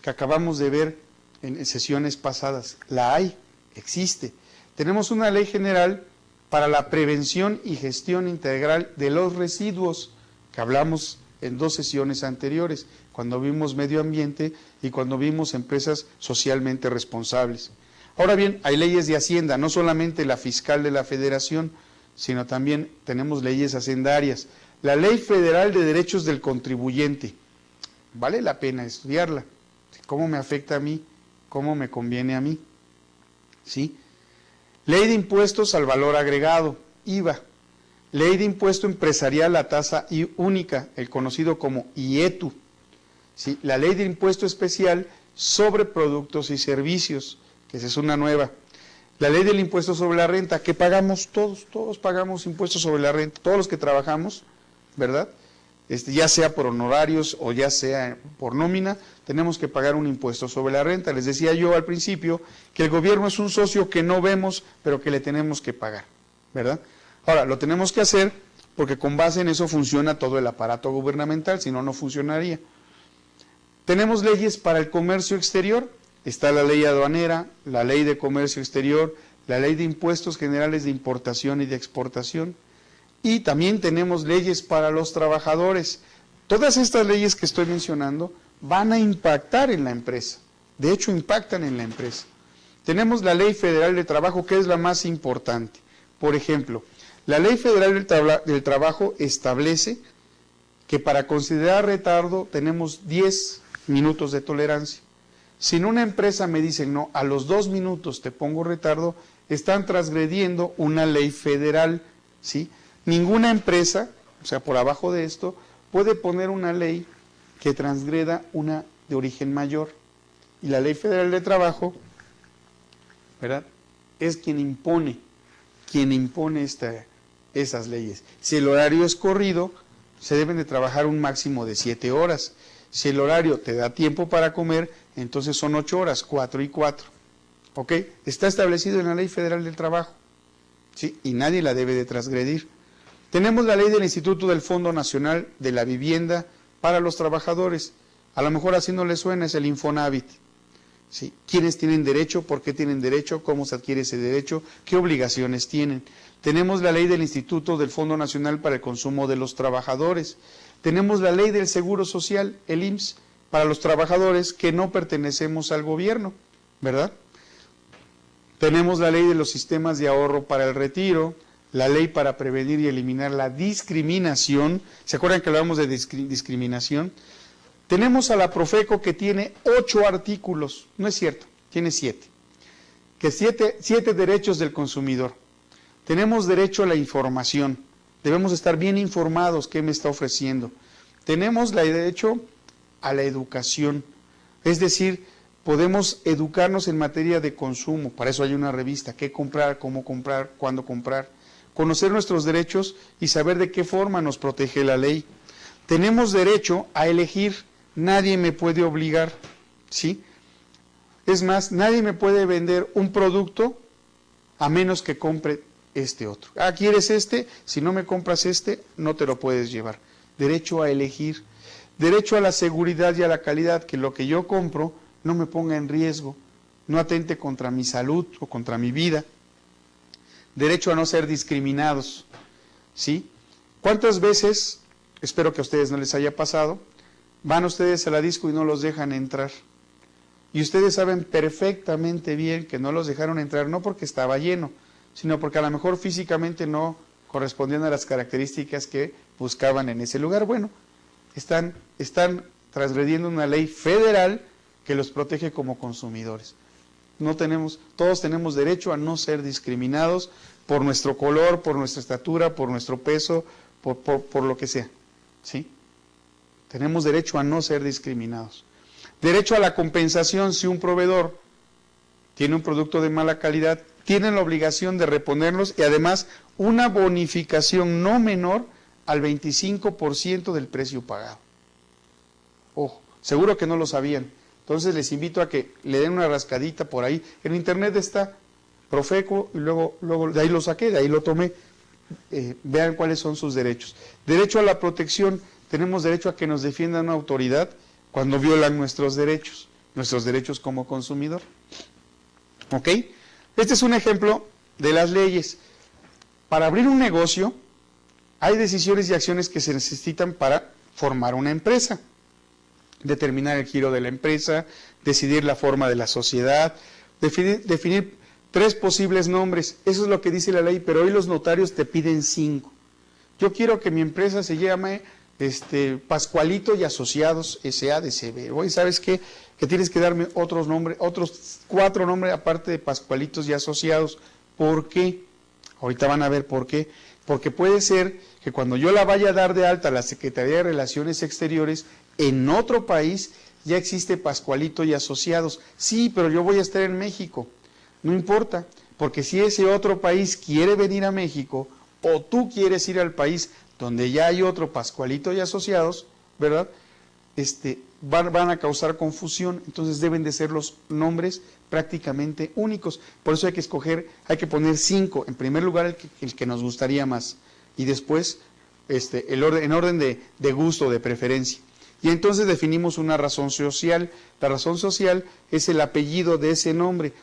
que acabamos de ver en sesiones pasadas. La hay, existe. Tenemos una Ley General para la Prevención y Gestión Integral de los Residuos, que hablamos en 2 sesiones anteriores, cuando vimos medio ambiente y cuando vimos empresas socialmente responsables. Ahora bien, hay leyes de Hacienda, no solamente la fiscal de la Federación, sino también tenemos leyes hacendarias. La Ley Federal de Derechos del Contribuyente, vale la pena estudiarla. ¿Cómo me afecta a mí? ¿Cómo me conviene a mí? ¿Sí? Ley de Impuestos al Valor Agregado, IVA. Ley de Impuesto Empresarial a Tasa Única, el conocido como IETU. ¿Sí? La Ley de Impuesto Especial sobre Productos y Servicios, que esa es una nueva. La Ley del Impuesto sobre la Renta, que pagamos todos pagamos impuestos sobre la renta, todos los que trabajamos, ¿verdad? Ya sea por honorarios o ya sea por nómina, tenemos que pagar un impuesto sobre la renta. Les decía yo al principio que el gobierno es un socio que no vemos, pero que le tenemos que pagar, ¿verdad? Ahora, lo tenemos que hacer porque con base en eso funciona todo el aparato gubernamental, si no, no funcionaría. Tenemos leyes para el comercio exterior, está la ley aduanera, la ley de comercio exterior, la ley de impuestos generales de importación y de exportación, y también tenemos leyes para los trabajadores. Todas estas leyes que estoy mencionando van a impactar en la empresa, de hecho impactan en la empresa. Tenemos la Ley Federal de Trabajo, que es la más importante. Por ejemplo, la Ley Federal del Trabajo establece que para considerar retardo tenemos 10 minutos de tolerancia. Si en una empresa me dicen, no, a los 2 minutos te pongo retardo, están transgrediendo una ley federal, ¿sí? Ninguna empresa, o sea, por abajo de esto, puede poner una ley que transgreda una de origen mayor. Y la Ley Federal de Trabajo, ¿verdad?, es quien impone esas leyes. Si el horario es corrido, se deben de trabajar un máximo de 7 horas. Si el horario te da tiempo para comer, entonces son 8 horas, 4 y 4. ¿Ok? Está establecido en la Ley Federal del Trabajo, ¿sí? Y nadie la debe de transgredir. Tenemos la ley del Instituto del Fondo Nacional de la Vivienda para los Trabajadores. A lo mejor así no les suena, es el Infonavit. ¿sí? ¿Quiénes tienen derecho? ¿Por qué tienen derecho? ¿Cómo se adquiere ese derecho? ¿Qué obligaciones tienen? Tenemos la ley del Instituto del Fondo Nacional para el Consumo de los Trabajadores. Tenemos la ley del Seguro Social, el IMSS, para los trabajadores que no pertenecemos al gobierno, ¿verdad? Tenemos la ley de los sistemas de ahorro para el retiro, la ley para prevenir y eliminar la discriminación. ¿Se acuerdan que hablamos de discriminación? Tenemos a la Profeco que tiene 8 artículos, no es cierto, tiene 7, que 7 derechos del consumidor. Tenemos derecho a la información, debemos estar bien informados qué me está ofreciendo. Tenemos el derecho a la educación, es decir, podemos educarnos en materia de consumo, para eso hay una revista, qué comprar, cómo comprar, cuándo comprar, conocer nuestros derechos y saber de qué forma nos protege la ley. Tenemos derecho a elegir, nadie me puede obligar, ¿sí? Es más, nadie me puede vender un producto a menos que compre este otro. Ah, ¿quieres este? Si no me compras este, no te lo puedes llevar. Derecho a elegir, derecho a la seguridad y a la calidad, que lo que yo compro no me ponga en riesgo, no atente contra mi salud o contra mi vida. Derecho a no ser discriminados, ¿sí? ¿Cuántas veces, espero que a ustedes no les haya pasado, van ustedes a la disco y no los dejan entrar? Y ustedes saben perfectamente bien que no los dejaron entrar, no porque estaba lleno, sino porque a lo mejor físicamente no correspondían a las características que buscaban en ese lugar. Bueno, están transgrediendo una ley federal que los protege como consumidores. Todos tenemos derecho a no ser discriminados por nuestro color, por nuestra estatura, por nuestro peso, por lo que sea, ¿sí? Tenemos derecho a no ser discriminados. Derecho a la compensación si un proveedor tiene un producto de mala calidad, tienen la obligación de reponerlos y además una bonificación no menor al 25% del precio pagado. Ojo, seguro que no lo sabían. Entonces les invito a que le den una rascadita por ahí. En internet está Profeco y luego de ahí lo saqué, de ahí lo tomé. Vean cuáles son sus derechos. Derecho a la protección, tenemos derecho a que nos defienda una autoridad cuando violan nuestros derechos como consumidor. ¿Ok? Este es un ejemplo de las leyes. Para abrir un negocio, hay decisiones y acciones que se necesitan para formar una empresa. Determinar el giro de la empresa, decidir la forma de la sociedad, definir 3 posibles nombres. Eso es lo que dice la ley, pero hoy los notarios te piden 5. Yo quiero que mi empresa se llame Pascualito y Asociados S.A.D.C.B. Oye, ¿sabes qué? Que tienes que darme otros nombres, otros 4 nombres aparte de Pascualitos y Asociados. ¿Por qué? Ahorita van a ver por qué. Porque puede ser que cuando yo la vaya a dar de alta a la Secretaría de Relaciones Exteriores, en otro país ya existe Pascualito y Asociados. Sí, pero yo voy a estar en México. No importa, porque si ese otro país quiere venir a México o tú quieres ir al país donde ya hay otro Pascualito y Asociados, ¿verdad? Van a causar confusión, entonces deben de ser los nombres prácticamente únicos. Por eso hay que escoger, hay que poner 5. En primer lugar, el que nos gustaría más. Y después, en orden de gusto, de preferencia. Y entonces definimos una razón social. La razón social es el apellido de ese nombre.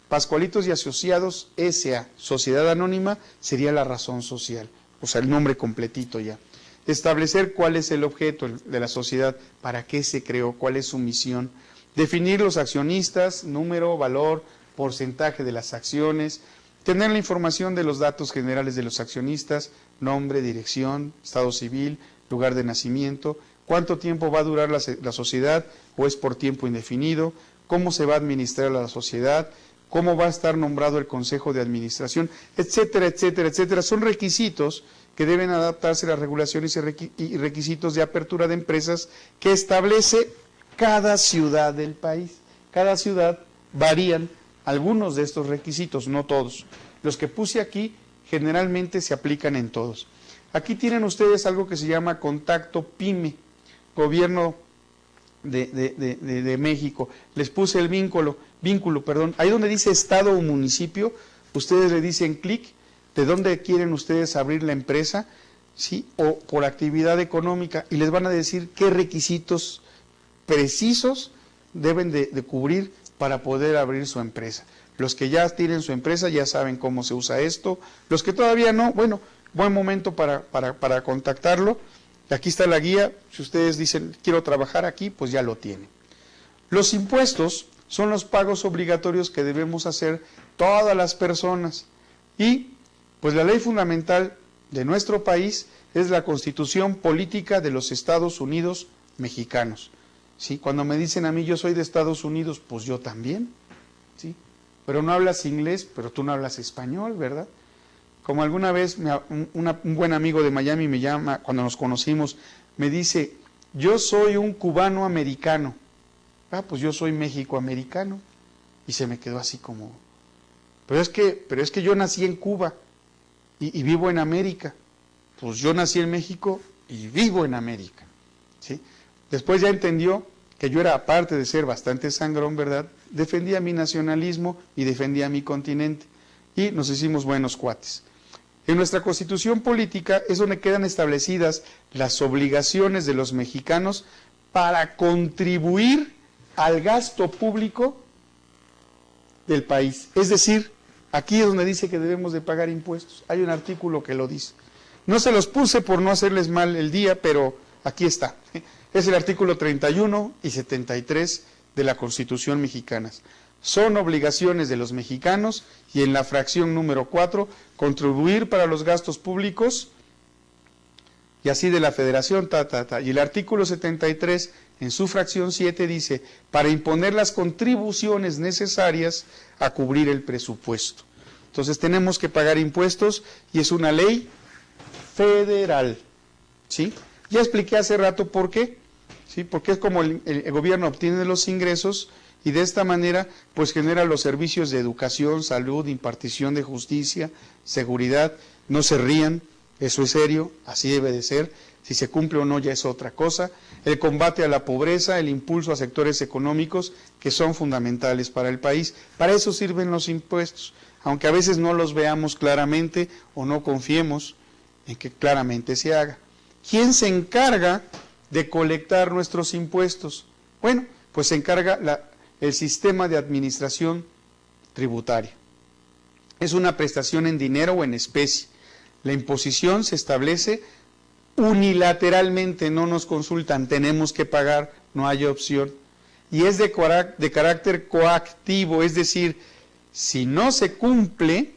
Pascualitos y Asociados S.A., Sociedad Anónima, sería la razón social. O sea, el nombre completito ya. Establecer cuál es el objeto de la sociedad, para qué se creó, cuál es su misión. Definir los accionistas, número, valor, porcentaje de las acciones. Tener la información de los datos generales de los accionistas, nombre, dirección, estado civil, lugar de nacimiento, cuánto tiempo va a durar la sociedad o es por tiempo indefinido, cómo se va a administrar la sociedad, cómo va a estar nombrado el Consejo de Administración, etcétera, etcétera, etcétera. Son requisitos que deben adaptarse a las regulaciones y requisitos de apertura de empresas que establece cada ciudad del país. Cada ciudad varían algunos de estos requisitos, no todos. Los que puse aquí generalmente se aplican en todos. Aquí tienen ustedes algo que se llama Contacto PYME, Gobierno de México. Les puse el vínculo, ahí donde dice estado o municipio, ustedes le dicen clic, de dónde quieren ustedes abrir la empresa, ¿sí? O por actividad económica, y les van a decir qué requisitos precisos deben de cubrir para poder abrir su empresa. Los que ya tienen su empresa ya saben cómo se usa esto. Los que todavía no, bueno, buen momento para contactarlo. Aquí está la guía. Si ustedes dicen, quiero trabajar aquí, pues ya lo tienen. Los impuestos son los pagos obligatorios que debemos hacer todas las personas. Y, pues la ley fundamental de nuestro país es la Constitución Política de los Estados Unidos Mexicanos. ¿Sí? Cuando me dicen a mí, yo soy de Estados Unidos, pues yo también. ¿Sí? Pero no hablas inglés, pero tú no hablas español, ¿verdad? Como alguna vez un buen amigo de Miami me llama, cuando nos conocimos, me dice, yo soy un cubano americano. Ah, pues yo soy México-americano. Y se me quedó así como, pero es que yo nací en Cuba y vivo en América. Pues yo nací en México y vivo en América. ¿Sí? Después ya entendió que yo era, aparte de ser bastante sangrón, ¿verdad?, defendía mi nacionalismo y defendía mi continente. Y nos hicimos buenos cuates. En nuestra Constitución Política es donde quedan establecidas las obligaciones de los mexicanos para contribuir al gasto público del país. Es decir, aquí es donde dice que debemos de pagar impuestos. Hay un artículo que lo dice. No se los puse por no hacerles mal el día, pero aquí está. Es el artículo 31 y 73 de la Constitución mexicana. Son obligaciones de los mexicanos, y en la fracción número 4, contribuir para los gastos públicos, y así de la Federación, Y el artículo 73, en su fracción 7, dice, para imponer las contribuciones necesarias a cubrir el presupuesto. Entonces tenemos que pagar impuestos, y es una ley federal, ¿sí? Ya expliqué hace rato por qué, ¿sí? Porque es como el gobierno obtiene los ingresos, y de esta manera pues genera los servicios de educación, salud, impartición de justicia, seguridad. No se rían, eso es serio, así debe de ser. Si se cumple o no ya es otra cosa. El combate a la pobreza, el impulso a sectores económicos que son fundamentales para el país. Para eso sirven los impuestos, aunque a veces no los veamos claramente o no confiemos en que claramente se haga. ¿Quién se encarga de colectar nuestros impuestos? Bueno, pues se encarga el sistema de administración tributaria. Es una prestación en dinero o en especie. La imposición se establece unilateralmente, no nos consultan, tenemos que pagar, no hay opción. Y es de carácter coactivo, es decir, si no se cumple,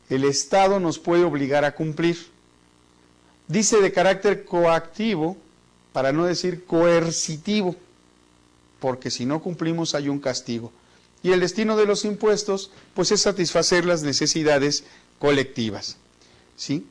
el Estado nos puede obligar a cumplir. Dice de carácter coactivo, para no decir coercitivo, porque si no cumplimos hay un castigo. Y el destino de los impuestos, pues es satisfacer las necesidades colectivas, ¿sí?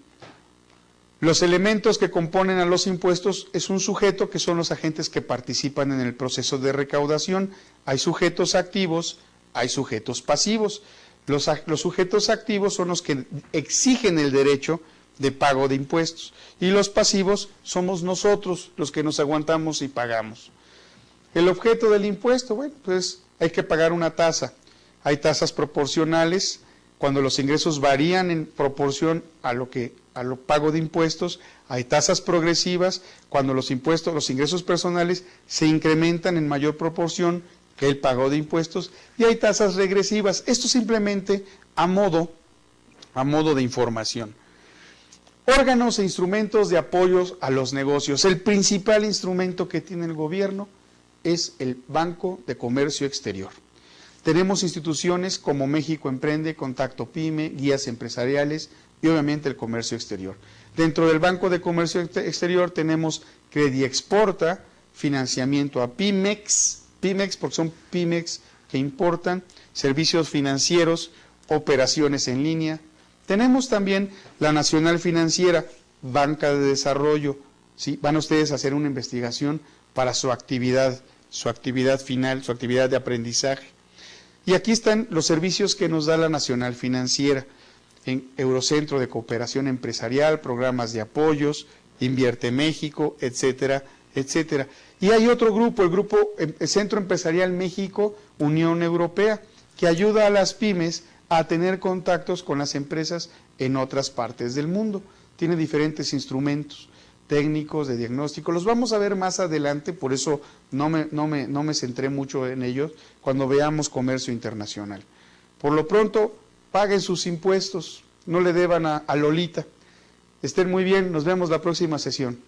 Los elementos que componen a los impuestos es un sujeto, que son los agentes que participan en el proceso de recaudación. Hay sujetos activos, hay sujetos pasivos. Los sujetos activos son los que exigen el derecho de pago de impuestos, y los pasivos somos nosotros, los que nos aguantamos y pagamos. El objeto del impuesto, bueno, pues hay que pagar una tasa. Hay tasas proporcionales, cuando los ingresos varían en proporción a lo pago de impuestos. Hay tasas progresivas, cuando los ingresos personales se incrementan en mayor proporción que el pago de impuestos. Y hay tasas regresivas. Esto simplemente a modo de información. Órganos e instrumentos de apoyo a los negocios. El principal instrumento que tiene el gobierno es el Banco de Comercio Exterior. Tenemos instituciones como México Emprende, Contacto Pyme, guías empresariales y obviamente el comercio exterior. Dentro del Banco de Comercio Exterior tenemos Crediexporta, financiamiento a Pymex porque son Pymex que importan, servicios financieros, operaciones en línea. Tenemos también la Nacional Financiera, banca de desarrollo, ¿sí? Van ustedes a hacer una investigación para su actividad final, su actividad de aprendizaje. Y aquí están los servicios que nos da la Nacional Financiera, en Eurocentro de Cooperación Empresarial, programas de apoyos, Invierte México, etcétera, etcétera. Y hay otro grupo, el Centro Empresarial México, Unión Europea, que ayuda a las pymes a tener contactos con las empresas en otras partes del mundo. Tiene diferentes instrumentos. técnicos, de diagnóstico. Los vamos a ver más adelante, por eso no me centré mucho en ellos, cuando veamos comercio internacional. Por lo pronto, paguen sus impuestos, no le deban a Lolita. Estén muy bien, nos vemos la próxima sesión.